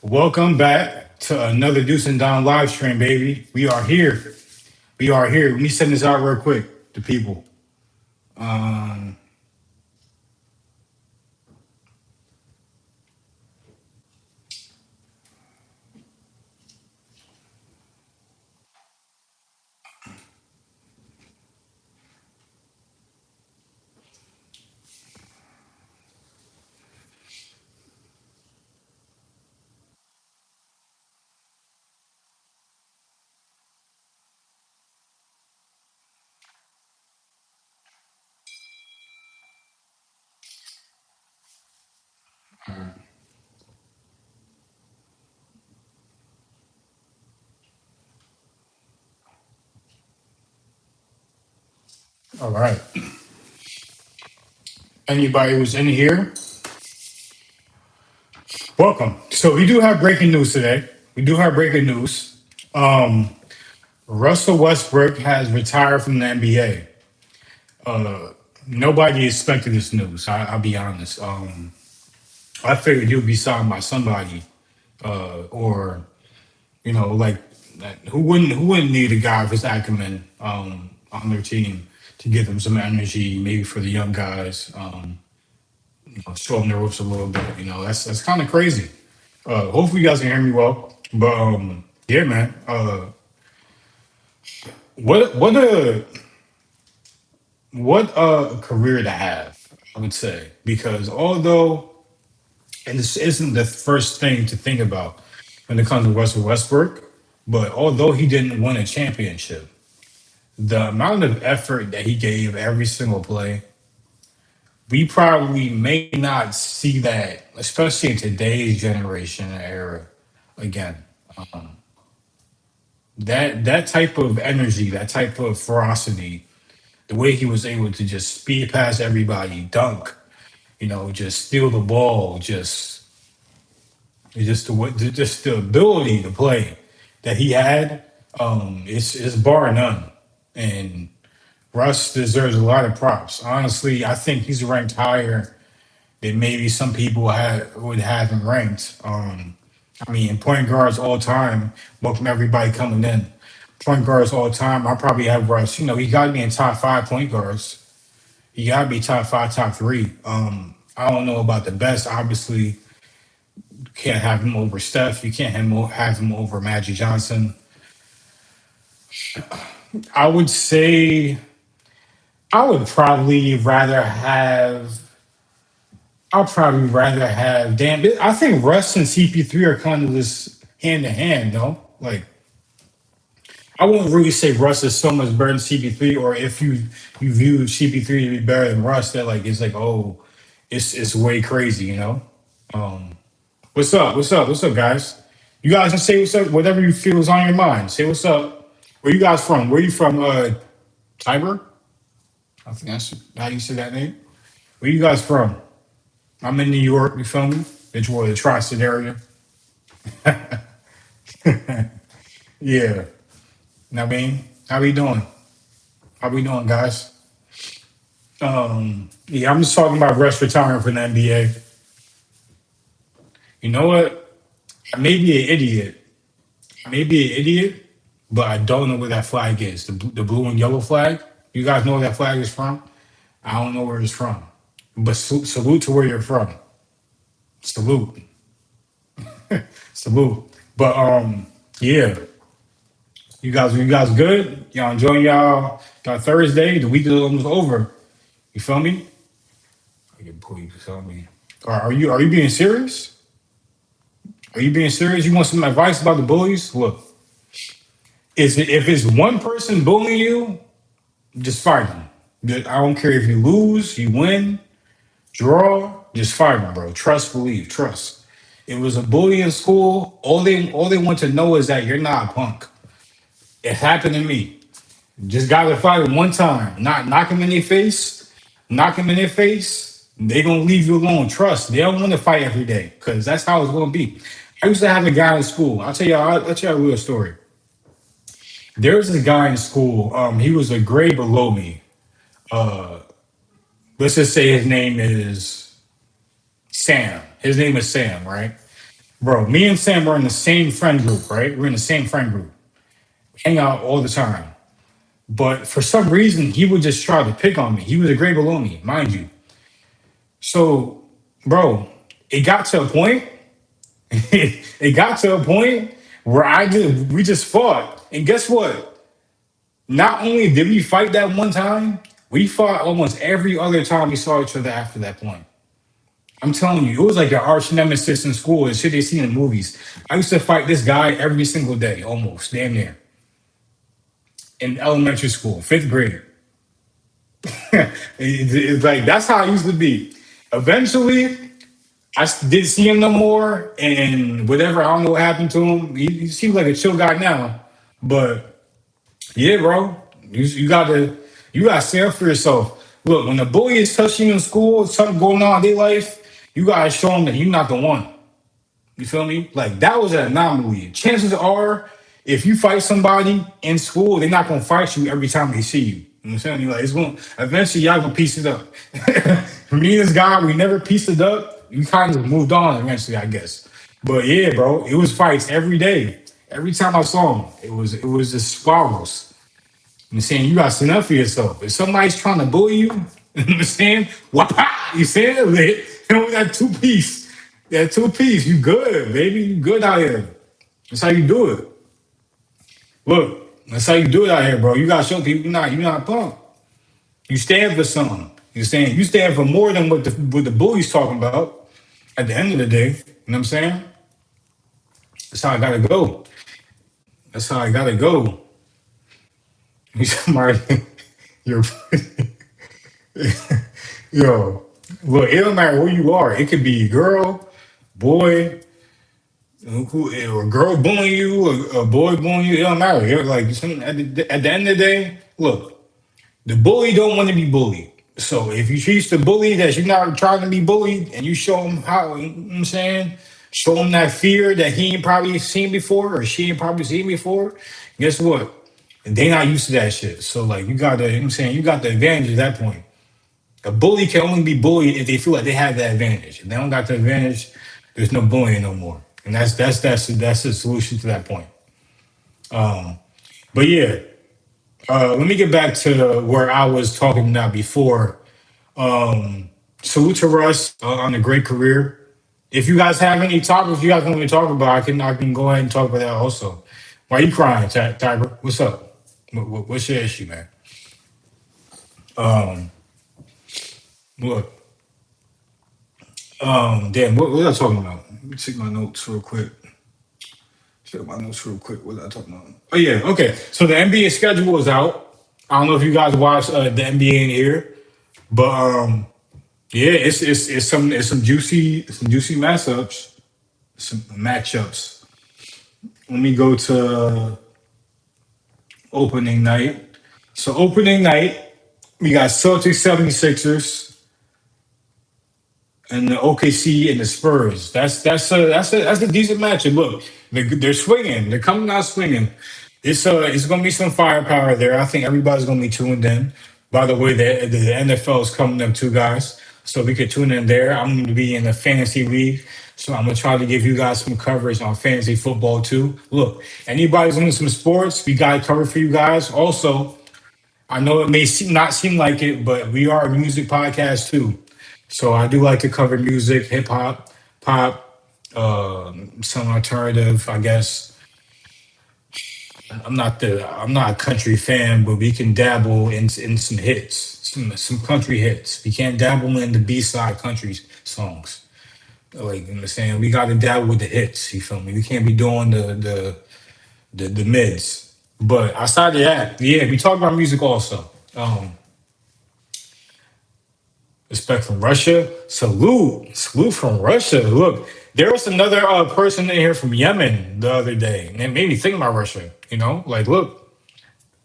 Welcome back to another Deuce and Don live stream, baby. We are here. We are here. Let me send this out real quick to people. Um, all right. Anybody who's in here, welcome. So we do have breaking news today. We do have breaking news. Um, Russell Westbrook has retired from the NBA. Uh, Nobody expected this news. I'll be honest. I figured he would be signed by somebody, or like that. Who wouldn't need a guy of his acumen on their team to give them some energy, maybe for the young guys, show them the ropes a little bit. That's kind of crazy. Hopefully, you guys can hear me well. But yeah, man. What a career to have, I would say, because although and this isn't the first thing to think about when it comes to Russell Westbrook, but although he didn't win a championship, the amount of effort that he gave every single play, we probably may not see that, especially in today's generation and era, again. Um, that type of energy, that type of ferocity, the way he was able to just speed past everybody, dunk, just steal the ball, just the ability to play that he had, it's bar none. And Russ deserves a lot of props. Honestly, I think he's ranked higher than maybe some people would have him ranked. I mean, point guards all time, welcome everybody coming in. Point guards all time, I probably have Russ. He got to be in top five point guards. He got to be top five, top three. I don't know about the best. Obviously, you can't have him over Steph. You can't have him over Magic Johnson. I would say I would probably rather have I'll probably rather have damn. I think Russ and CP3 are kind of this hand to hand, no? Like I won't really say Russ is so much better than CP3, or if you view CP3 to be better than Russ, that like it's like oh, it's way crazy. Um, what's up? What's up? What's up, guys? You guys can say what's up, whatever you feel is on your mind. Say what's up. Where you guys from? Where you from? Tiber? I think that's how you say that name. Where you guys from? I'm in New York. You feel me? It's where the tri-state area. Yeah. Know what I mean? How we doing? How we doing, guys? Yeah, I'm just talking about Russ retiring from the NBA. You know what? I may be an idiot. I may be an idiot, but I don't know where that flag is. The blue and yellow flag. You guys know where that flag is from? I don't know where it's from. But salute to where you're from. Salute. Salute. But yeah. You guys good? Y'all enjoying y'all Thursday? The week is almost over. You feel me? I can pull you feel me. Are you being serious? Are you being serious? You want some advice about the bullies? Look, if it's one person bullying you, just fight them. I don't care if you lose, you win, draw, just fight them, bro. Trust, believe, trust. It was a bully in school. All they want to know is that you're not a punk. It happened to me. Just gotta fight them one time. Not knock them in their face. Knock them in their face. They gonna leave you alone. Trust. They don't want to fight every day because that's how it's gonna be. I used to have a guy in school. I'll tell you a real story. There was a guy in school. He was a grade below me. Uh, let's just say his name is Sam. His name is Sam, right? Bro, me and Sam were in the same friend group, right? We're in the same friend group, hang out all the time. But for some reason, he would just try to pick on me. He was a grade below me, mind you. So, bro, it got to a point. It got to a point where we just fought. And guess what? Not only did we fight that one time, we fought almost every other time we saw each other after that point. I'm telling you, it was like an arch nemesis in school and shit they see in the movies. I used to fight this guy every single day, almost, damn near, in elementary school, fifth grade. It's like that's how it used to be. Eventually, didn't see him no more, and whatever, I don't know what happened to him. He seems like a chill guy now, but yeah, bro, you gotta stand up for yourself. Look, when the bully is touching you in school, something going on in their life, you gotta show them that you're not the one. You feel me? Like that was an anomaly. Chances are, if you fight somebody in school, they're not gonna fight you every time they see you. You know what I'm saying? Like it's going eventually y'all gonna piece it up. Me and this guy, we never pieced it up. We kind of moved on eventually, I guess. But yeah, bro, it was fights every day. Every time I saw him, it was just squabbles. I'm saying you gotta stand up for yourself. If somebody's trying to bully you, you understand? Wapa! You saying it? You know that two piece. That two piece. You good, baby. You good out here. That's how you do it. Look, that's how you do it out here, bro. You gotta show people you're not a punk. You stand for something. You stand for more than what the bully's talking about. At the end of the day, you know what I'm saying? That's how I gotta go. That's how I gotta go. You somebody, you're yo. Look, it don't matter who you are. It could be girl, boy, or a girl bullying you, a boy bullying you. It don't matter. At the end of the day, look, the bully don't want to be bullied. So if you teach the bully that you're not trying to be bullied, and you show him how, you know what I'm saying, show him that fear that he ain't probably seen before or she ain't probably seen before. Guess what? They not used to that shit. So like you got the, you know what I'm saying, you got the advantage at that point. A bully can only be bullied if they feel like they have that advantage. If they don't got the advantage, there's no bullying no more. And that's the solution to that point. Um, but yeah, let me get back to where I was talking about before. Salute to Russ on a great career. If you guys have any topics you guys want me to talk about, I can go ahead and talk about that also. Why you crying, Tiber? What's up? What's your issue, man? Um, look, damn, what was I talking about? Let me check my notes real quick. Check my notes real quick. What was I talking about? Oh yeah, okay. So the NBA schedule is out. I don't know if you guys watch the NBA in here, but yeah, it's some juicy matchups. Let me go to opening night. So opening night, we got Celtics 76ers and the OKC and the Spurs. That's a decent matchup. Look, they're swinging. They're coming out swinging. It's gonna be some firepower there. I think everybody's gonna be tuned in. By the way, the NFL is coming up too, guys. So we could tune in there. I'm gonna be in a fantasy league. So I'm gonna try to give you guys some coverage on fantasy football too. Look, anybody's into some sports, we got it covered for you guys. Also, I know it may not seem like it, but we are a music podcast too. So I do like to cover music, hip hop, pop, some alternative. I guess I'm not a country fan, but we can dabble in some hits, some country hits. We can't dabble in the B side country songs. Like I'm saying, we got to dabble with the hits. You feel me? We can't be doing the mids. But outside of that, yeah, we talk about music also. Respect from Russia. Salute from Russia. Look, there was another person in here from Yemen the other day, and it made me think about Russia. Like, look,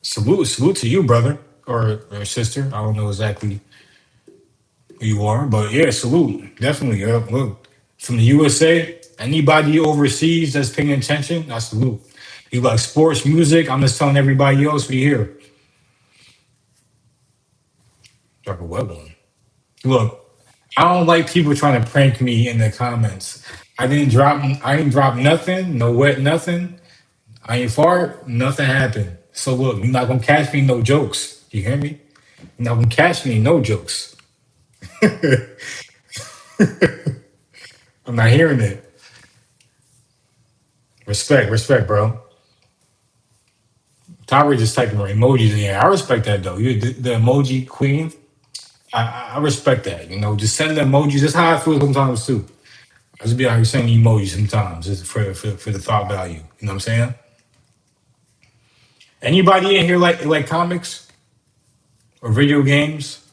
salute to you, brother or sister. I don't know exactly who you are, but yeah, salute, definitely. Look, from the USA, anybody overseas that's paying attention, I salute. You like sports, music? I'm just telling everybody else we here. Drop a web one. Look, I don't like people trying to prank me in the comments. I ain't drop nothing, no wet nothing. I ain't fart, nothing happened. So look, you're not gonna catch me no jokes. You hear me? You're not gonna catch me no jokes. I'm not hearing it. Respect, respect, bro. Tyra just typing emojis in here. I respect that though. You're the emoji queen. I respect that. You know, just send the emojis. That's how I feel sometimes too. I just be out here sending emojis sometimes just for the thought value. You know what I'm saying? Anybody in here like comics or video games?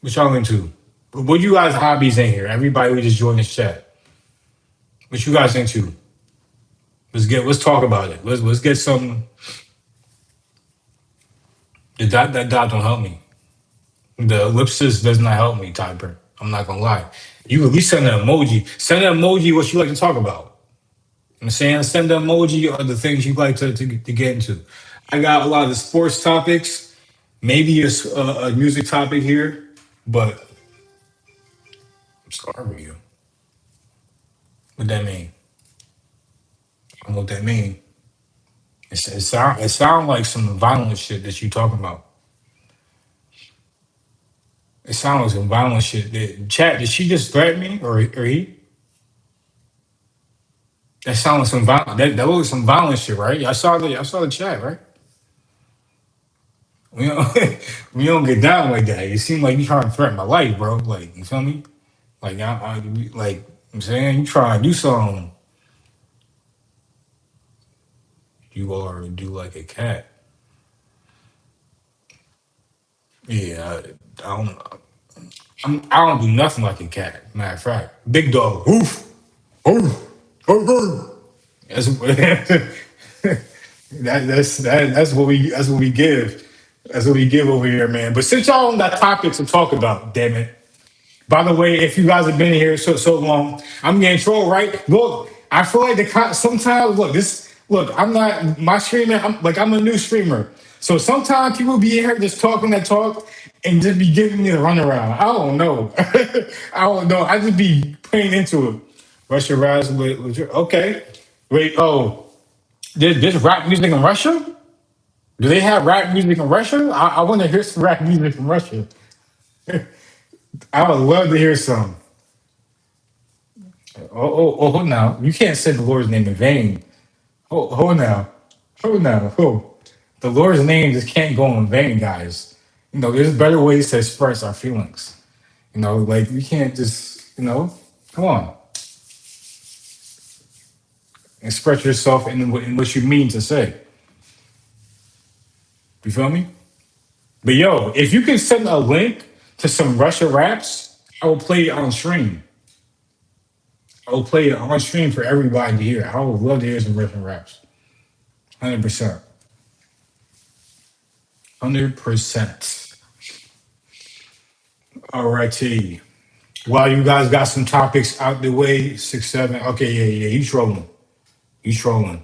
What y'all into? What you guys hobbies in here? Everybody who just joined this chat. What you guys into? Let's talk about it. Let's get some. That dot don't help me. The ellipsis does not help me, Typer. I'm not gonna lie. You at least send an emoji. Send an emoji what you like to talk about. I'm saying send an emoji or the things you like to get into. I got a lot of the sports topics, maybe a music topic here, but I'm starving you. What that mean? I don't know what that mean. It sound like some violent shit that you talking about. It sounds like some violent shit. Chat, did she just threaten me or he? That sounds like some violent. That was some violent shit, right? I saw the chat, right? We don't we don't get down like that. It seems like you trying to threaten my life, bro. Like you feel me? Like like I'm saying you trying to do something. You are do like a cat. Yeah, I don't. I don't do nothing like a cat. Matter of fact, big dog. Oof, oof, oof, oof. That's that's what we give. That's what we give over here, man. But since y'all on that topic to talk about, damn it. By the way, if you guys have been here so long, I'm getting trolled, right? Look, I feel like sometimes look, I'm not my streamer. I'm a new streamer, so sometimes people be in here just talking that talk and just be giving me the runaround. I don't know. I don't know. I just be playing into it. Russia Rise okay. Wait, oh, there's rap music in Russia? Do they have rap music in Russia? I want to hear some rap music from Russia. I would love to hear some. Hold now. You can't say the Lord's name in vain. Hold now. Hold now. Hold. The Lord's name just can't go in vain, guys. You know, there's better ways to express our feelings. You know, like you can't just, come on, express yourself in what you mean to say. You feel me? But yo, if you can send a link to some Russia raps, I will play it on stream. I will play it on stream for everybody to hear. I would love to hear some Russian raps. 100%. 100%. All righty. While you guys got some topics out the way, 6, 7. Okay, yeah. You trolling. You trolling.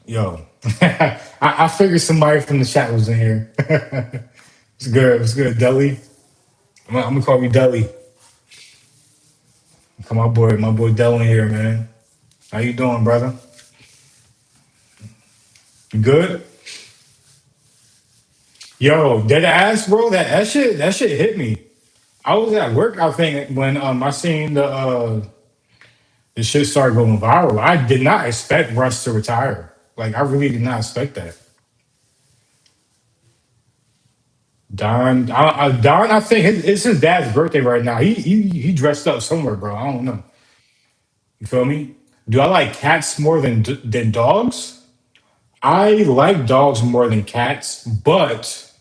Yo. I figured somebody from the chat was in here. It's good. It's good. Deli. I'm gonna call you Deli. Come my boy Deli in here, man. How you doing, brother? You good? Yo, dead ass, bro. That shit hit me. I was at work, I think, when I seen the shit started going viral. I did not expect Russ to retire. Like I really did not expect that. Don, I think it's his dad's birthday right now. He dressed up somewhere, bro. I don't know. You feel me? Do I like cats more than dogs? I like dogs more than cats, but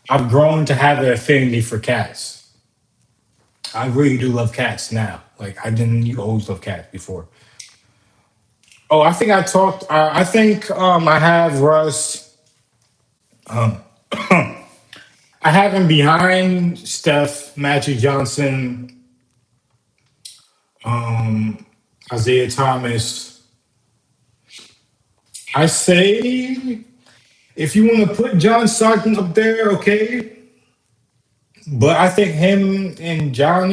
I've grown to have an affinity for cats. I really do love cats now. Like I didn't always love cats before. Oh, I think I talked. I think I have Russ. Um, I have him behind Steph, Magic Johnson, um, Isaiah Thomas. I say if you want to put John Stockton up there, okay. But I think him and John,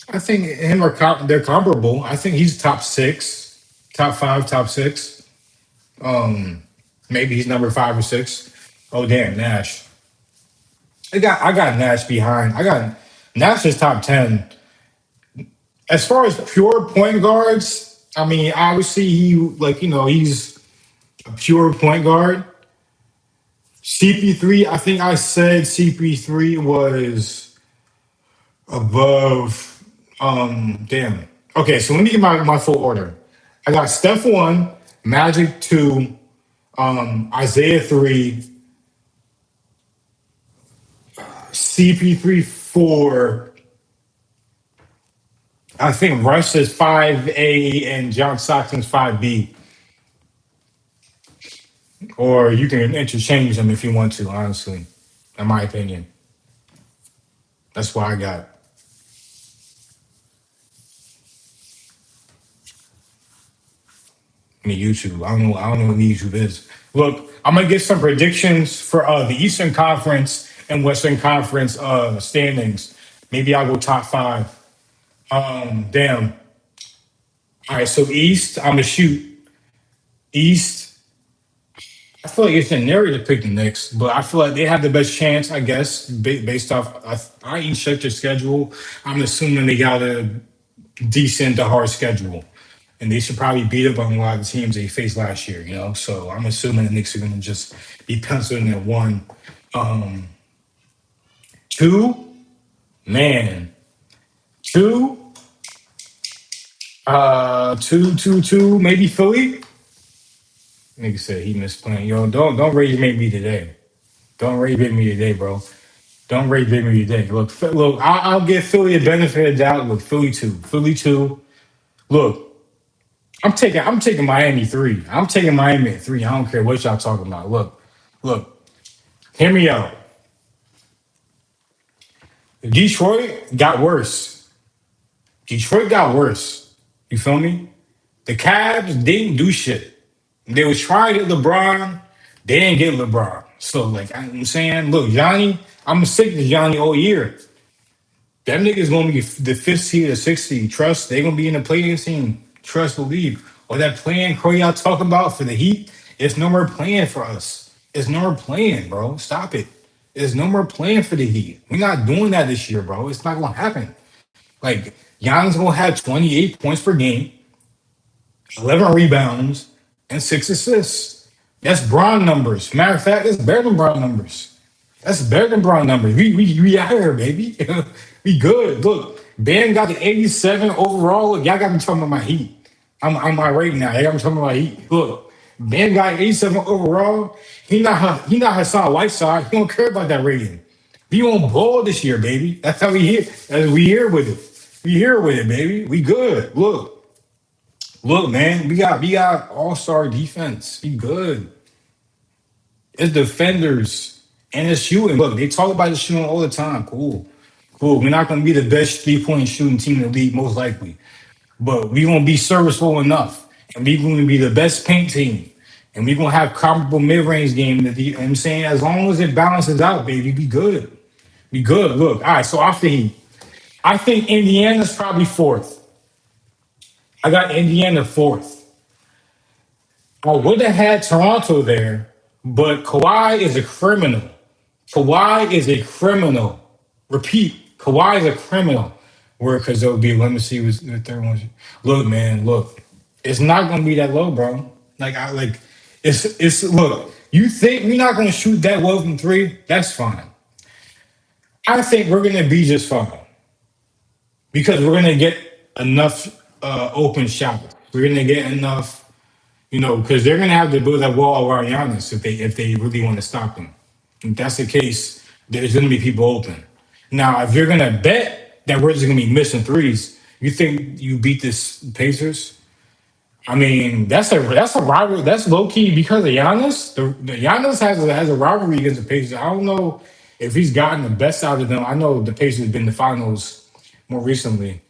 I think him or they're comparable. I think he's top six, top five, top six. Um, Maybe he's number five or six. Oh damn, Nash. I got Nash behind. I got Nash is top 10. As far as pure point guards, I mean, obviously he's a pure point guard. CP3, I think I said CP3 was above. Damn. Okay, so let me get my full order. I got Steph one, Magic two, Isaiah three, CP3 four. I think Russ is 5A and John Stockton's 5B. Or you can interchange them if you want to, honestly. In my opinion. That's why I got me YouTube. I don't know what YouTube is. Look, I'm gonna get some predictions for the Eastern Conference and Western Conference standings. Maybe I'll go top five. Damn. All right, so East, I'm gonna shoot East. I feel like it's an area to pick the Knicks, but I feel like they have the best chance, I guess, based off. I ain't checked their schedule. I'm assuming they got a decent to hard schedule, and they should probably beat up on a lot of the teams they faced last year. So I'm assuming the Knicks are going to just be penciled in at one. Um, Two, man, two, two, maybe Philly. Nigga said he missed playing. Yo, don't rage bait me today. Don't rage bait me today, bro. Don't rate Big today. Look. I'll give Philly a benefit of the doubt. Look, Philly two, Philly two. Look, I'm taking Miami three. I'm taking Miami at three. I don't care what y'all talking about. Look. Hear me out. Detroit got worse. Detroit got worse. You feel me? The Cavs didn't do shit. They was trying to get LeBron. They didn't get LeBron. So I'm saying, look, Johnny, I'm sick of Johnny all year. That nigga's gonna be the fifth seed or sixth seed. Trust they gonna be in the playing scene. Trust, believe. Or that playing Corey y'all talking about for the Heat, it's no more playing for us. It's no more playing, bro. Stop it. There's no more playing for the Heat. We're not doing that this year, bro. It's not gonna happen. Like Giannis gonna have 28 points per game, 11 rebounds, and 6 assists. That's Braun numbers. Matter of fact, that's better than Braun numbers. That's better than Braun numbers. We out here, baby. We good. Look, Ben got the 87 overall. Look, y'all got me talking about my Heat. I'm my rating now. Y'all got me talking about my Heat. Look, Ben got 87 overall. He not Hassan Whiteside. He don't care about that rating. We on ball this year, baby. That's how we here. That's we here with it. We here with it, baby. We good. Look, man. We got all-star defense. We good. It's defenders and it's shooting. Look, they talk about the shooting all the time. Cool. Cool. We're not going to be the best 3-point shooting team in the league, most likely. But we're going to be serviceable enough. And we're going to be the best paint team. And we're going to have comparable mid range game. You know what I'm saying? As long as it balances out, baby, we good. We good. Look, all right, so off the Heat. I think Indiana's probably fourth. I got Indiana fourth. I would have had Toronto there, but Kawhi is a criminal. Kawhi is a criminal. Repeat, Kawhi is a criminal. Where because there will be, let me see what's the third one. Look, man, look. It's not gonna be that low, bro. It's look, you think we're not gonna shoot that well from three? That's fine. I think we're gonna be just fine. Because we're gonna get enough open shots. We're gonna get enough, because they're gonna have to build that wall around Giannis if they really want to stop him. If that's the case, there's gonna be people open. Now, if you're gonna bet that we're just gonna be missing threes, you think you beat this Pacers? I mean, that's a rivalry. That's low key because of Giannis. The Giannis has a rivalry against the Pacers. I don't know if he's gotten the best out of them. I know the Pacers have been in the finals more recently.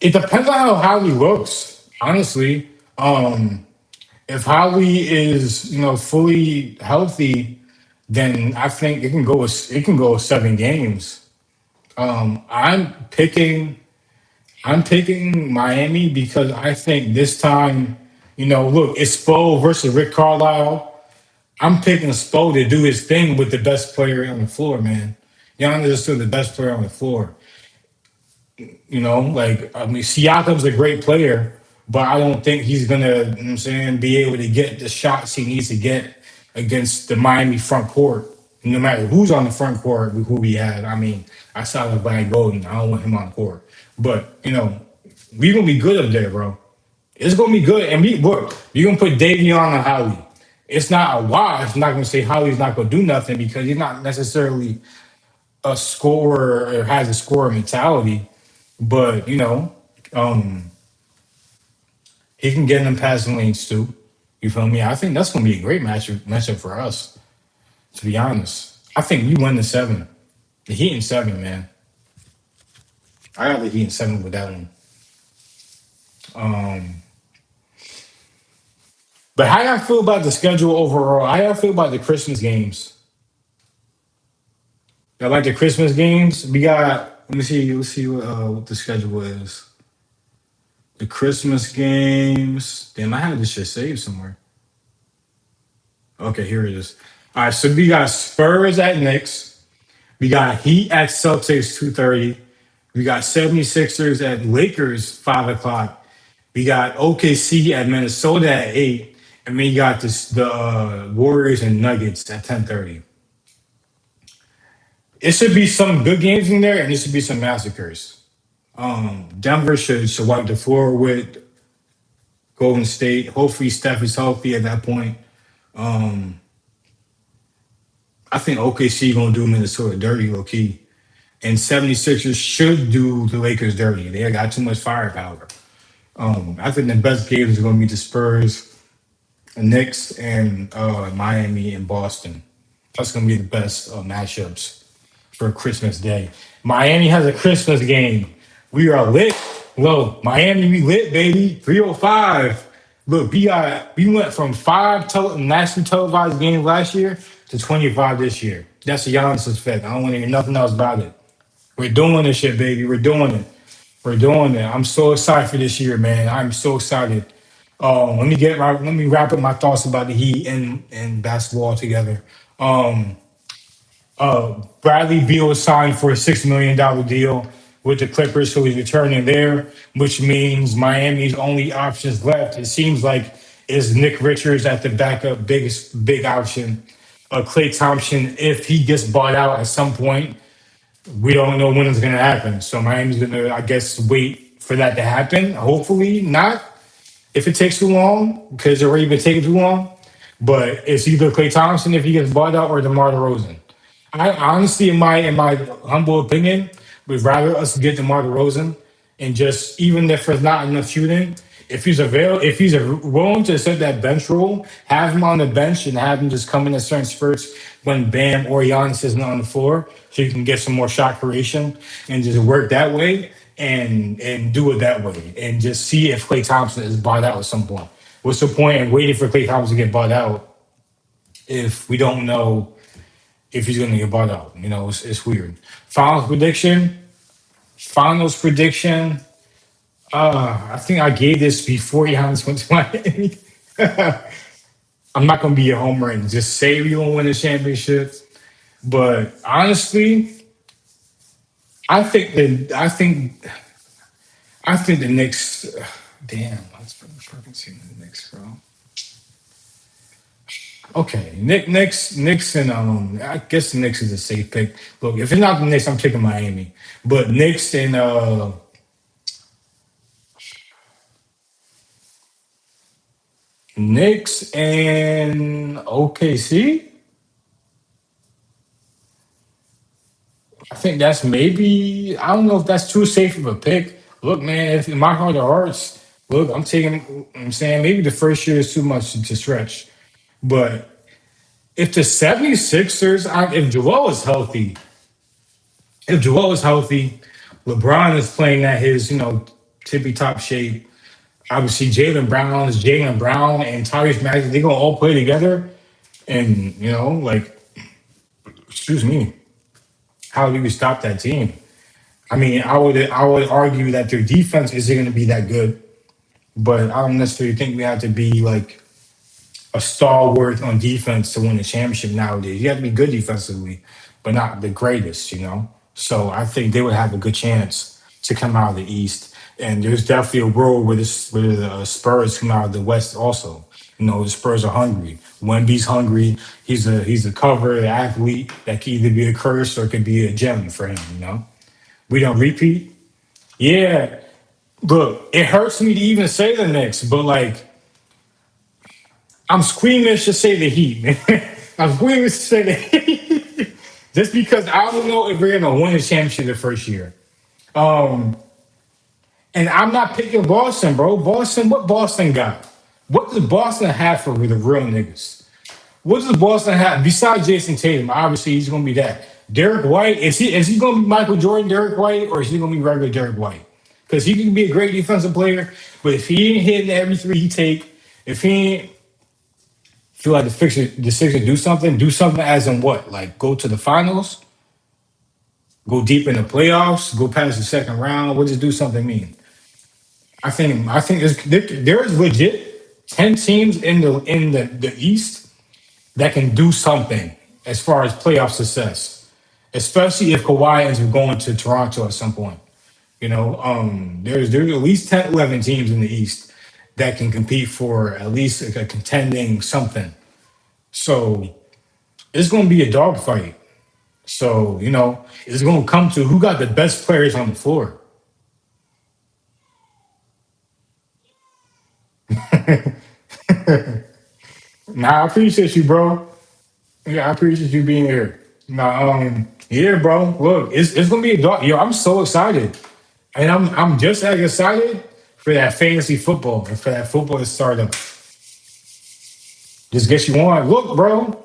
It depends on how Howie looks, honestly. If Howie is, fully healthy, then I think it can go with 7 games. I'm picking Miami because I think this time, look, it's Spo versus Rick Carlisle. I'm picking Spo to do his thing with the best player on the floor, man. Giannis is still the best player on the floor. I mean, Siakam's a great player, but I don't think he's gonna, I'm saying, be able to get the shots he needs to get against the Miami front court. No matter who's on the front court, who we had. I mean, I saw the Brian Golden. I don't want him on the court, but we gonna be good up there, bro. It's gonna be good, and we gonna put Davion on Holly. It's not a wash. I'm not gonna say Holly's not gonna do nothing because he's not necessarily a scorer or has a scorer mentality, but um, he can get in the passing lanes too. You feel me? I think that's gonna be a great matchup for us. To be honest, I think we win the seven. The Heat in seven, man. I got the Heat in seven with that one. Um, but how y'all feel about the schedule overall? How y'all feel about the Christmas games? I like the Christmas games. We got. Let me see. Let's see what the schedule is. The Christmas games. Damn, I had this shit saved somewhere. Okay, here it is. All right, so we got Spurs at Knicks. We got Heat at Celtics 2:30. We got 76ers at Lakers 5 o'clock. We got OKC at Minnesota at 8, and we got the Warriors and Nuggets at 10:30. It should be some good games in there, and it should be some massacres. Denver should wipe the floor with Golden State. Hopefully, Steph is healthy at that point. Um, I think OKC gonna do Minnesota dirty, low key, and 76ers should do the Lakers dirty. They got too much firepower. I think the best games are gonna be the Spurs, the Knicks, and Miami and Boston. That's gonna be the best matchups for Christmas Day. Miami has a Christmas game. We are lit. Look, Miami, we lit, baby. 305. Look, we went from national televised games last year to 25 this year. That's the Giannis effect. I don't want to hear nothing else about it. We're doing this shit, baby. We're doing it. We're doing it. I'm so excited for this year, man. I'm so excited. Let me wrap up my thoughts about the Heat and basketball together. Um, Bradley Beal is signed for a $6 million deal with the Clippers, so he's returning there, which means Miami's only options left. It seems like is Nick Richards at the backup, biggest big option. Clay Thompson, if he gets bought out at some point, we don't know when it's going to happen. So Miami's going to, I guess, wait for that to happen. Hopefully not if it takes too long, because it's already been taking too long. But it's either Clay Thompson if he gets bought out or DeMar DeRozan. I honestly, in my humble opinion, would rather us get DeMar DeRozan and just even if there's not enough shooting, if he's willing to accept that bench role, have him on the bench and have him just come in at certain spurts when Bam or Giannis isn't on the floor, so you can get some more shot creation and just work that way and do it that way and just see if Klay Thompson is bought out at some point. What's the point in waiting for Klay Thompson to get bought out if we don't know if he's going to get bought out? It's weird. Finals prediction. Finals prediction. I think I gave this before Giannis went to Miami. I'm not going to be a homer and just say we don't win the championship. But honestly, I think the Knicks. Damn, let's fucking see the Knicks, bro. Okay, Knicks, and I guess the Knicks is a safe pick. Look, if it's not the Knicks, I'm picking Miami. But Knicks and OKC. I think that's maybe. I don't know if that's too safe of a pick. Look, man, if in my heart of hearts, look, I'm taking. I'm saying maybe the first year is too much to stretch. But if the 76ers, if Joel is healthy, LeBron is playing at his, tippy top shape. Obviously, Jalen Brown and Tyrese Maxey. They're gonna all play together, and excuse me, how do we stop that team? I mean, I would argue that their defense isn't going to be that good, but I don't necessarily think we have to be like a stalwart on defense to win a championship nowadays. You have to be good defensively, but not the greatest, you know? So I think they would have a good chance to come out of the East. And there's definitely a world where the Spurs come out of the West also. You know, the Spurs are hungry. Wemby's hungry. He's a cover athlete that can either be a curse or it could be a gem for him, you know? We don't repeat. Yeah. Look, it hurts me to even say the Knicks, but like I'm squeamish to say the Heat, man. I'm squeamish to say the Heat. Just because I don't know if we're gonna win the championship the first year. Um, and I'm not picking Boston, bro. What Boston got? What does Boston have for the real niggas? What does Boston have besides Jason Tatum? Obviously, he's gonna be that. Derek White, is he gonna be Michael Jordan, Derek White, or is he gonna be regular Derek White? Because he can be a great defensive player, but if he ain't hitting every three he take, if he ain't feel like the Sixers do something as in what? Like go to the finals, go deep in the playoffs, go past the second round. What does do something mean? I think there's legit 10 teams in the East that can do something as far as playoff success, especially if Kawhi ends up going to Toronto at some point. You know, there's at least 10, 11 teams in the East that can compete for at least a contending something. So it's going to be a dogfight. So, it's going to come to who got the best players on the floor. Nah, I appreciate you, bro. Yeah, I appreciate you being here. Nah, yeah, bro. Look, it's gonna be a dog. Yo, I'm so excited, and I'm just as excited for that fantasy football and for that football to start up. Just get you on. Look, bro.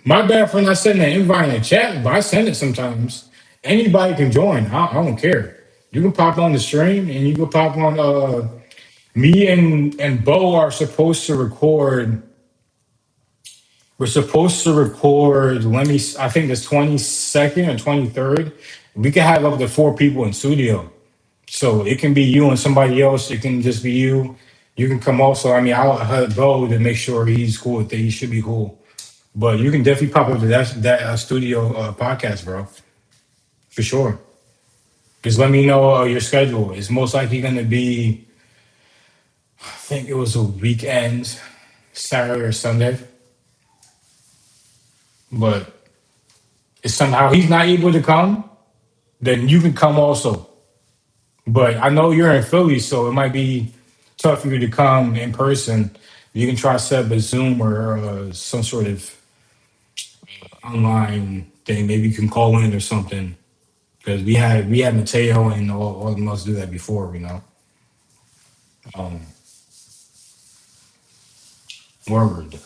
My bad for not sending an invite in the chat, but I send it sometimes. Anybody can join. I don't care. You can pop on the stream, and you can pop on. Me and Bo are supposed to record. We're supposed to record. I think the 22nd or 23rd. We can have up to four people in studio, so it can be you and somebody else. It can just be you. You can come also. I mean, I'll have Bo to make sure he's cool with it. He should be cool. But you can definitely pop up to that studio podcast, bro, for sure. Just let me know your schedule. It's most likely going to be. I think it was a weekend, Saturday or Sunday. But if somehow he's not able to come, then you can come also. But I know you're in Philly, so it might be tough for you to come in person. You can try to set up a Zoom or some sort of online thing. Maybe you can call in or something. Because we had Mateo and all of us do that before, Um, word.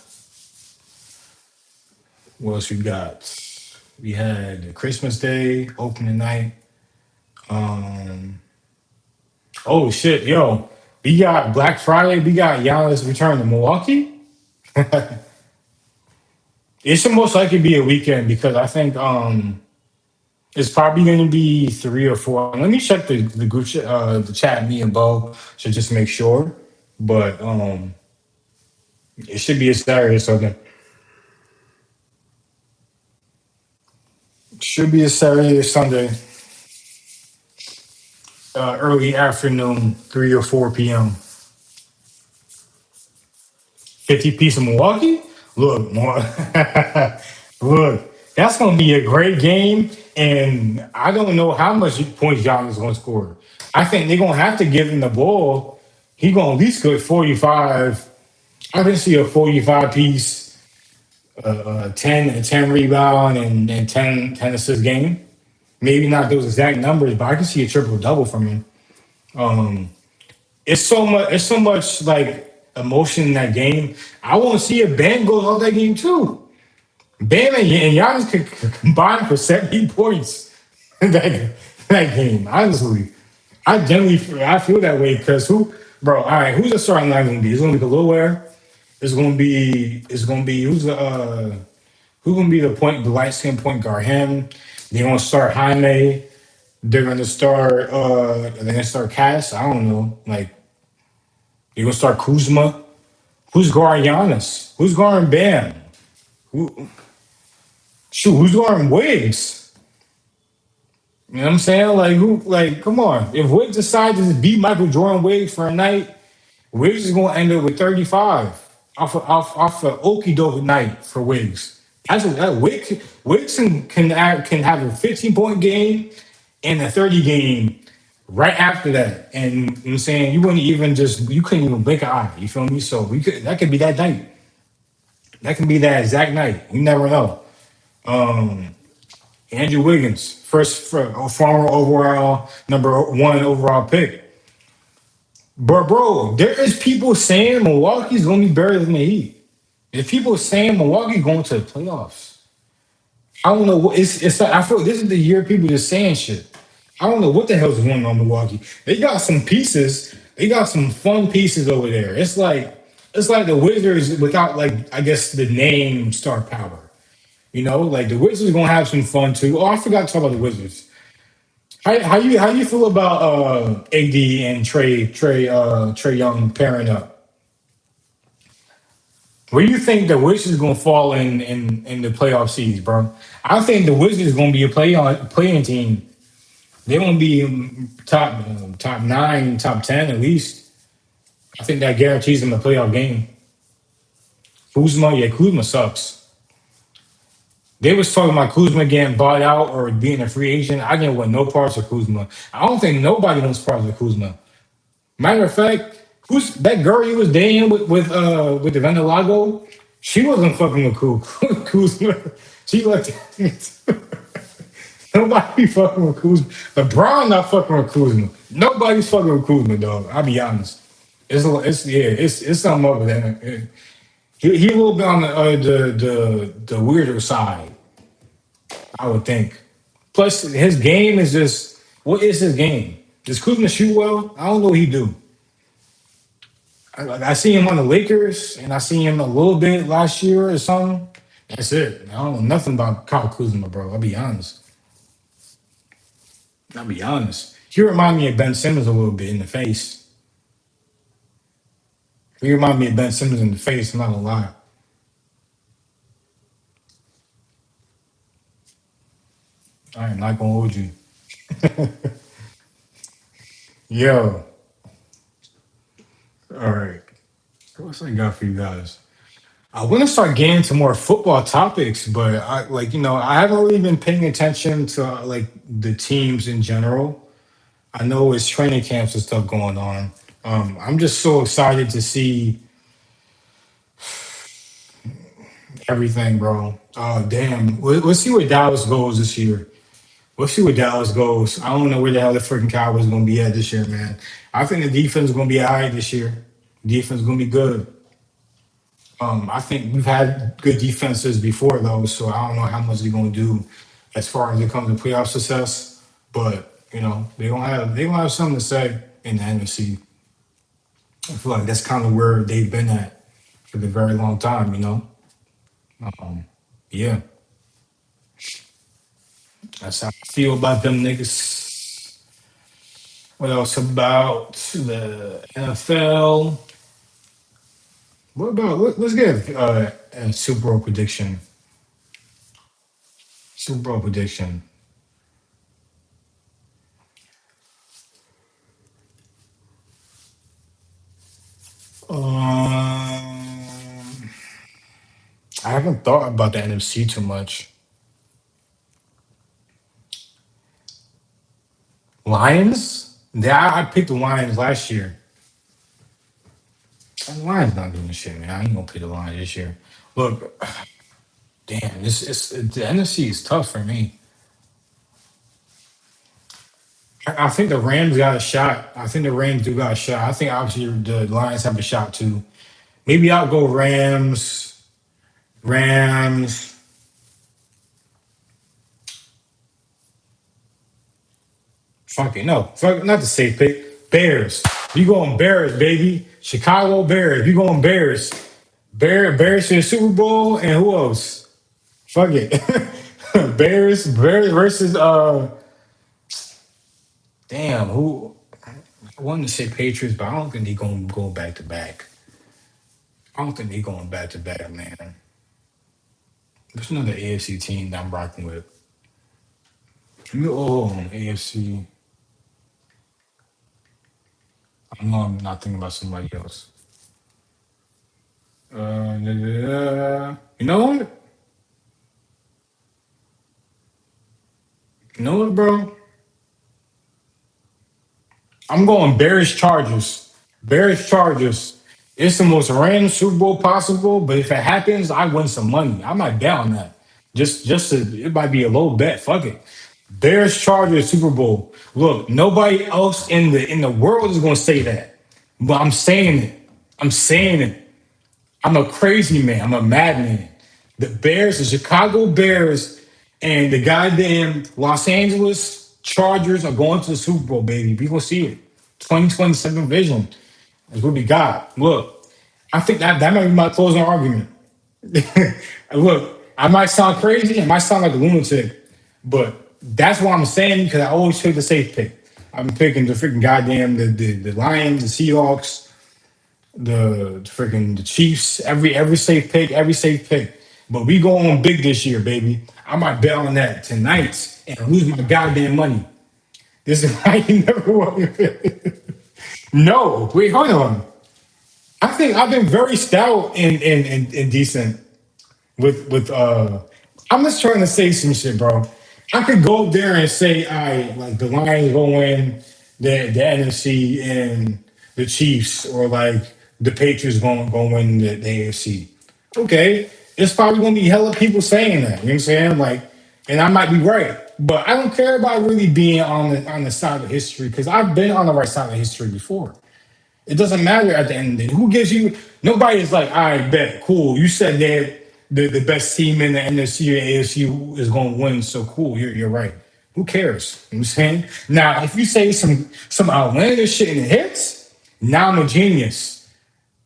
What else we got? We had Christmas Day, opening night. Um, oh shit, yo, we got Black Friday. We got Giannis return to Milwaukee. It should most likely be a weekend because I think it's probably going to be three or four. Let me check the group the chat. Me and Bo should just make sure, but it should be a Saturday or something. Should be a Saturday or Sunday, early afternoon, 3 or 4 p.m. 50 piece of Milwaukee. Look, more. Look, that's going to be a great game, and I don't know how much points Giannis is going to score. I think they're going to have to give him the ball. He's going to at least get 45. I can see a 45 piece, 10 rebound and 10 assist game. Maybe not those exact numbers, but I can see a triple double from him. Um, it's so much like emotion in that game. I want to see if Bam goes off that game too. Bam and Giannis could combine for 70 points in that game. Honestly, I feel that way because bro? All right, who's the starting line going to be? It's going to be Khalil Ware. It's going to be who's going to be the light skinned point guard? Him. They're going to start Jaime. They're gonna start Cass. I don't know. Like they're gonna start Kuzma. Who's guarding Giannis? Who's guarding Bam? Who, shoot, who's guarding Wiggs? You know what I'm saying? Like who? Like come on. If Wiggs decides to beat Michael Jordan Wiggs for a night, Wiggs is gonna end up with 35 off a okie doke night for Wiggs. That's what that Wiggs can have a 15-point game and a 30 game right after that. And you know what I'm saying you wouldn't even just you couldn't even blink an eye. You feel me? So we could that could be that night. That can be that exact night. You never know. Um, Andrew Wiggins, first for a former overall number 1 overall pick. Bro, there is people saying Milwaukee's gonna be better than the Heat. If people saying Milwaukee going to the playoffs, I don't know what it's. I feel this is the year people just saying shit. I don't know what the hell's going on in Milwaukee. They got some pieces. They got some fun pieces over there. It's like the Wizards without like I guess the name star power. Like the Wizards gonna have some fun too. Oh, I forgot to talk about the Wizards. How you feel about AD and Trey Young pairing up? Where do you think the Wizards gonna fall in the playoff seeds, bro? I think the Wizards gonna be a playing team. They're gonna be top 9, top 10 at least. I think that guarantees them a playoff game. Kuzma sucks. They was talking about Kuzma getting bought out or being a free agent. I didn't want no parts of Kuzma. I don't think nobody wants parts of Kuzma. Matter of fact, who's that girl he was dating with the Vendelago? She wasn't fucking with Kuzma. She like nobody fucking with Kuzma. LeBron not fucking with Kuzma. Nobody's fucking with Kuzma, dog. I'll be honest. It's something over there. He a little bit on the weirder side, I would think. Plus, his game is just what is his game? Does Kuzma shoot well? I don't know what he do. I see him on the Lakers, and I see him a little bit last year or something. That's it. I don't know nothing about Kyle Kuzma, bro. I'll be honest. I'll be honest. He remind me of Ben Simmons a little bit in the face. He remind me of Ben Simmons in the face. I'm not gonna lie. I am not gonna hold you. Yo, all right. What's I got for you guys? I want to start getting into more football topics, but I haven't really been paying attention to like the teams in general. I know it's training camps and stuff going on. I'm just so excited to see everything, bro. Oh, damn. Let's see where Dallas goes this year. We'll see where Dallas goes. I don't know where the hell the freaking Cowboys going to be at this year, man. I think the defense is going to be all right this year. Defense is going to be good. I think we've had good defenses before, though, so I don't know how much they're going to do as far as it comes to playoff success. But they gonna have something to say in the NFC. I feel like that's kind of where they've been at for the very long time. Um, yeah, that's how I feel about them niggas. What else about the NFL? What about let's get a Super Bowl prediction. Super Bowl prediction. I haven't thought about the NFC too much. Lions? Yeah, I picked the Lions last year. The Lions not doing shit, man. I ain't gonna pick the Lions this year. Look, damn, the NFC is tough for me. I think the Rams got a shot. I think the Rams do got a shot. I think obviously the Lions have a shot too. Maybe I'll go Rams. Rams. Fuck it. No, fuck, not the safe pick. Bears. You going Bears, baby. Chicago Bears. You going Bears. Bears to the Super Bowl, and who else? Fuck it. Bears versus Damn, who? I wanted to say Patriots, but I don't think they gonna go back to back. I don't think they going back to back, man. There's another AFC team that I'm rocking with. AFC. I know I'm not thinking about somebody else. You know what? You know what, bro? I'm going Bears Chargers. Bears Chargers. It's the most random Super Bowl possible, but if it happens, I win some money. I might bet on that. Just to, it might be a low bet. Fuck it. Bears Chargers Super Bowl. Look, nobody else in the world is gonna say that. But I'm saying it. I'm saying it. I'm a crazy man. I'm a madman. The Bears, the Chicago Bears, and the goddamn Los Angeles Chargers are going to the Super Bowl, baby. We gonna see it. 2027 vision is what we got. Look, I think that might be my closing argument. Look, I might sound crazy, I might sound like a lunatic, but that's what I'm saying because I always pick the safe pick. I'm picking the freaking goddamn the Lions, the Seahawks, the freaking the Chiefs, every safe pick, every safe pick. But we go on big this year, baby. I might bet on that tonight and lose my goddamn money. This is why you never won. No, wait, hold on. I think I've been very stout and decent with I'm just trying to say some shit, bro. I could go there and say I like the Lions go win the NFC and the Chiefs or like the Patriots going to win the AFC. Okay. It's probably gonna be hella people saying that. You know what I'm saying? Like, and I might be right. But I don't care about really being on the side of history because I've been on the right side of history before. It doesn't matter at the end of the day. Who gives you? Nobody is like, I bet, cool. You said that the best team in the NFC or AFC is going to win, so cool. You're right. Who cares? You know what I'm saying? Now, if you say some outlandish shit and it hits, now I'm a genius.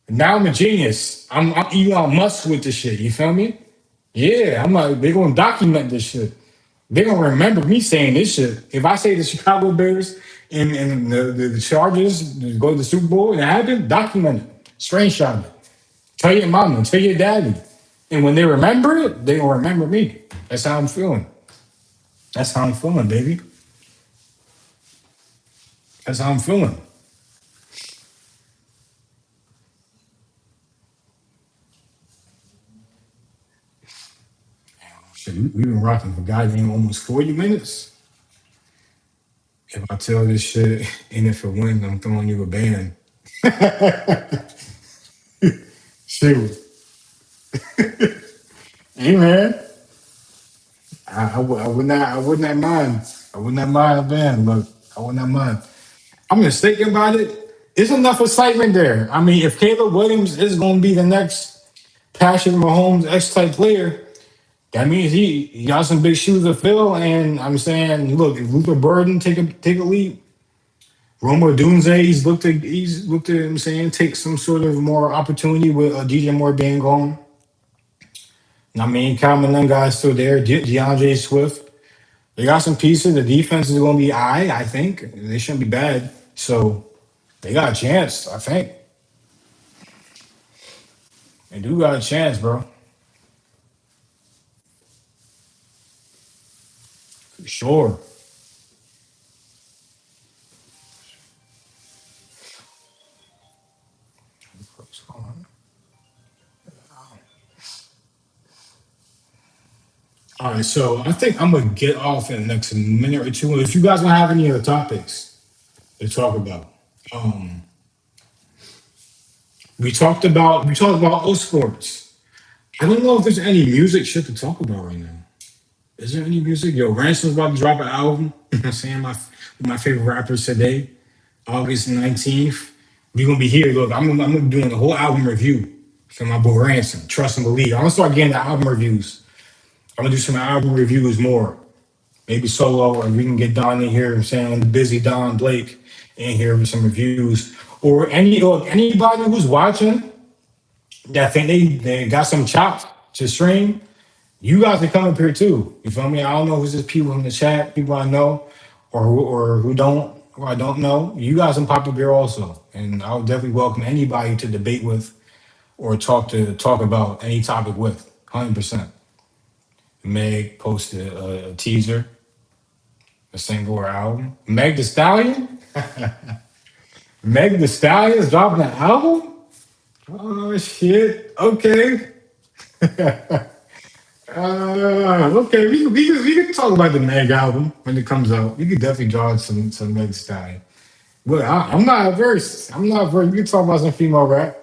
Now I'm a genius. I'm Elon Musk with this shit. You feel me? Yeah, I'm like, they're going to document this shit. They're gonna remember me saying this shit. If I say the Chicago Bears and the Chargers go to the Super Bowl and it happened, document it, screenshot it, tell your mama, tell your daddy. And when they remember it, they gonna remember me. That's how I'm feeling. That's how I'm feeling, baby. That's how I'm feeling. Shit, we've been rocking for goddamn almost 40 minutes. If I tell this shit and if it wins, I'm throwing you a ban. Shoot. Hey man. I would not mind. I would not mind a ban. Look, I would not mind. I'm just thinking about it. There's enough excitement there. I mean, if Caleb Williams is going to be the next Patrick Mahomes X type player, that means he got some big shoes to fill. And I'm saying, look, if Luther Burden take a leap, Roma Dunze he's looked at I'm saying take some sort of more opportunity with DJ Moore being gone. I mean, Calvin them guys still there. DeAndre Swift. They got some pieces. The defense is going to be I think. They shouldn't be bad. So they got a chance, I think. They do got a chance, bro. For sure. All right, so I think I'm gonna get off in the next minute or two. If you guys don't have any other topics to talk about, um, we talked about all sports. I don't know if there's any music shit to talk about right now. Is there any music? Yo, Ransom's about to drop an album. You know what I'm saying my favorite rappers today, August 19th. We gonna be here. Look, I'm gonna be doing the whole album review for my boy Ransom. Trust and believe. I'm gonna start getting the album reviews. I'm gonna do some album reviews more. Maybe solo, or we can get Don in here. You know what I'm saying the busy Don Blake in here with some reviews. Or anybody who's watching that think they got some chops to stream. You guys can come up here too. You feel me? I don't know who's just people in the chat, people I know, or who don't. who I don't know, you guys can pop up here also, and I would definitely welcome anybody to debate with or talk about any topic with. 100%. Meg posted a teaser, a single or album. Meg the Stallion. Meg the Stallion is dropping an album. Oh shit. Okay. Okay. We can talk about the Meg album when it comes out. We could definitely draw some Meg Stallion. But I'm not averse. I'm not averse. We can talk about some female rap,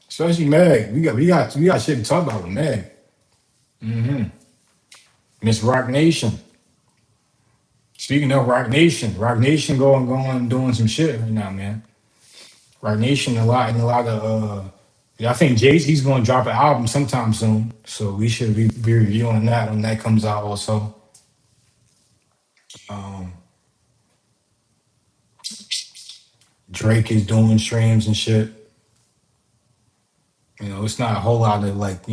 especially Meg. We got shit to talk about with Meg. Miss Rock Nation. Speaking of Rock Nation going doing some shit right now, man. Rock Nation a lot of yeah, I think Jay-Z's gonna drop an album sometime soon. So we should be reviewing that when that comes out also. Um Drake is doing streams and shit. It's not a whole lot of like,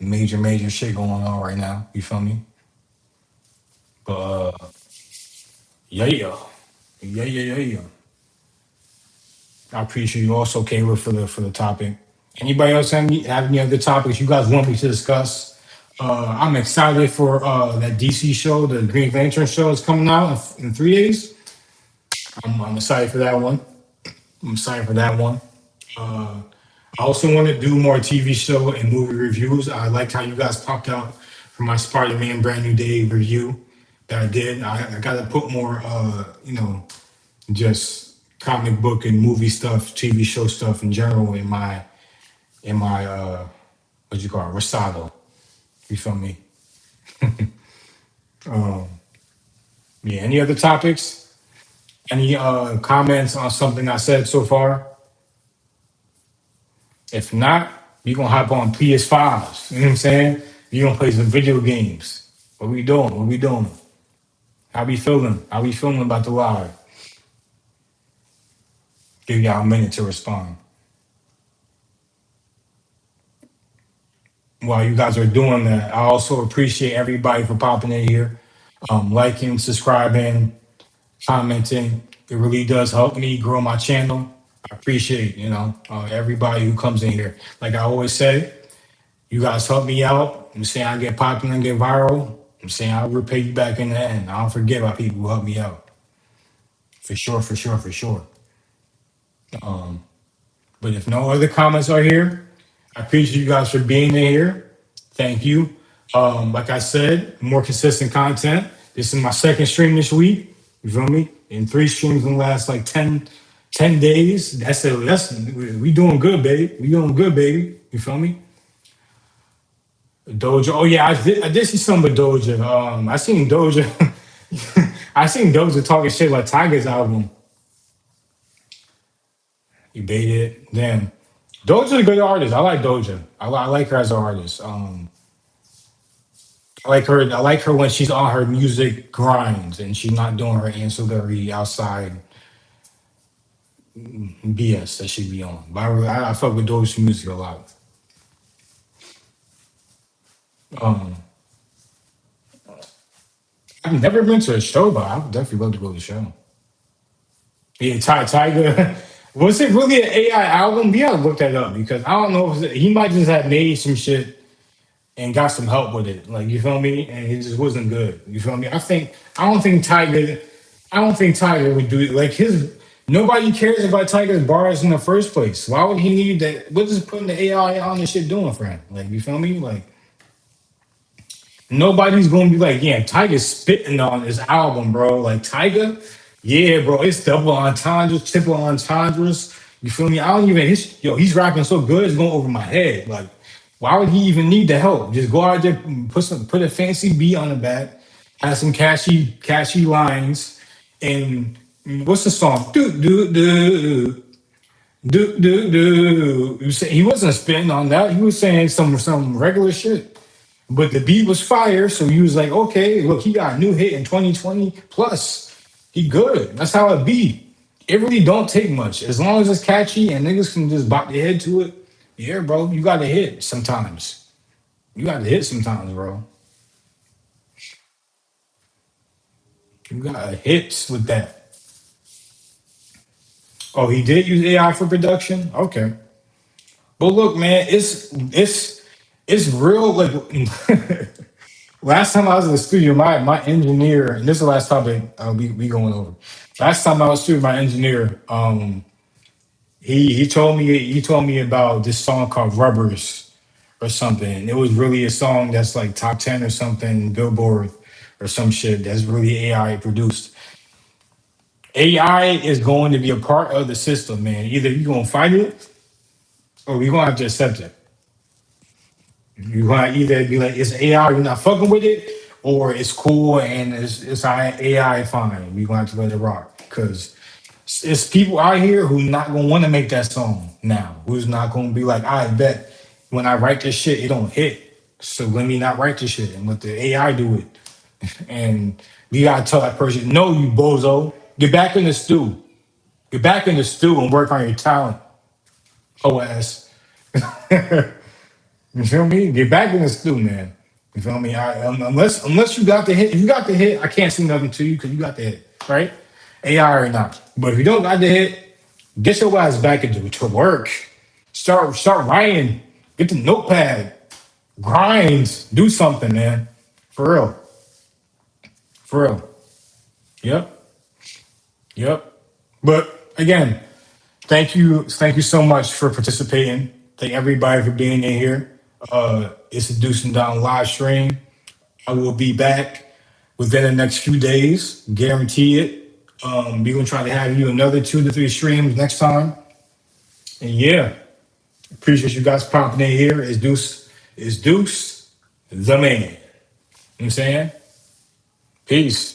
major shit going on right now. You feel me? But yeah, yeah. Yeah, yeah, yeah, yeah. I appreciate you also, Kayla, for the topic. Anybody else have any other topics you guys want me to discuss? I'm excited for that DC show, the Green Lantern show is coming out in 3 days. I'm excited for that one. I'm excited for that one. Uh, I also want to do more TV show and movie reviews. I liked how you guys popped out for my Spider-Man Brand New Day review that I did. I got to put more, just comic book and movie stuff, TV show stuff in general in my what you call it, Rosado. You feel me? Um, yeah. Any other topics? Any comments on something I said so far? If not, we gonna hop on PS5s. You know what I'm saying? We gonna play some video games. What we doing? What we doing? How we feeling? How we feeling about the live? Give y'all a minute to respond. While you guys are doing that, I also appreciate everybody for popping in here, liking, subscribing, commenting. It really does help me grow my channel. I appreciate, everybody who comes in here. Like I always say, you guys help me out. I'm saying I get popular and get viral. I'm saying I'll repay you back in the end. I don't forget about people who help me out. For sure, for sure, for sure. Um, but if no other comments are here, I appreciate you guys for being in here. Thank you. Like I said, more consistent content. This is my second stream this week. You feel me? And three streams in the last like 10 days. We doing good, baby. We doing good, baby. You feel me? Doja. Oh yeah, I did see some with Doja. I seen Doja. I seen Doja talking shit about Tiger's album. You baited. Damn. Doja's a good artist. I like Doja. I like her as an artist. I like her when she's on her music grinds and she's not doing her ancillary outside BS that she be on. But I fuck with Doja's music a lot. Um, I've never been to a show, but I would definitely love to go to the show. Yeah, Tiger. Was it really an AI album? We gotta look that up because I don't know if he might just have made some shit and got some help with it. Like you feel me? And it just wasn't good. You feel me? I don't think Tiger would do it. Like his nobody cares about Tiger's bars in the first place. Why would he need that? What is putting the AI on this shit doing for him? Like you feel me? Like nobody's gonna be like, yeah, Tiger's spitting on his album, bro. Like Tiger, yeah, bro, it's double entendres, triple entendres. You feel me? I don't even he's rapping so good, it's going over my head. Like, why would he even need the help? Just go out there, put a fancy beat on the back, have some catchy lines, and what's the song? Do. He wasn't spitting on that. He was saying some regular shit. But the beat was fire, so he was like, okay, look, he got a new hit in 2020 plus. He good. That's how it be. It really don't take much. As long as it's catchy and niggas can just bop their head to it. Yeah, bro, you gotta hit sometimes. You gotta hit sometimes, bro. You got hits with that. Oh, he did use AI for production. Okay, but look, man, it's real. Like last time I was in the studio, my engineer, and this is the last topic we going over. Last time I was studio, my engineer, he told me about this song called Rubbers or something. It was really a song that's like top 10 or something, Billboard or some shit that's really AI produced. AI is going to be a part of the system, man. Either you're gonna fight it or you're gonna have to accept it. You're gonna either be like, it's AI, you're not fucking with it, or it's cool and it's AI fine. We're gonna have to let it rock. Cause it's people out here who not gonna want to make that song now. Who's not gonna be like, I bet when I write this shit, it don't hit. So let me not write this shit and let the AI do it. And we gotta tell that person, no, you bozo, get back in the stew. Get back in the stew and work on your talent, hoe ass. You feel me? Get back in the stew, man. You feel me? Unless you got the hit, if you got the hit, I can't say nothing to you because you got the hit, right? AI or not. But if you don't got the hit, get your ass back into to work. Start writing. Get the notepad. Grind. Do something, man. For real. For real. Yep. Yep. But again, thank you so much for participating. Thank everybody for being in here. It's a Deuce and Down live stream. I will be back within the next few days, guarantee it. We're gonna try to have you another 2 to 3 streams next time. And yeah, appreciate you guys popping in here. It's Deuce, the man. You know what I'm saying? Peace.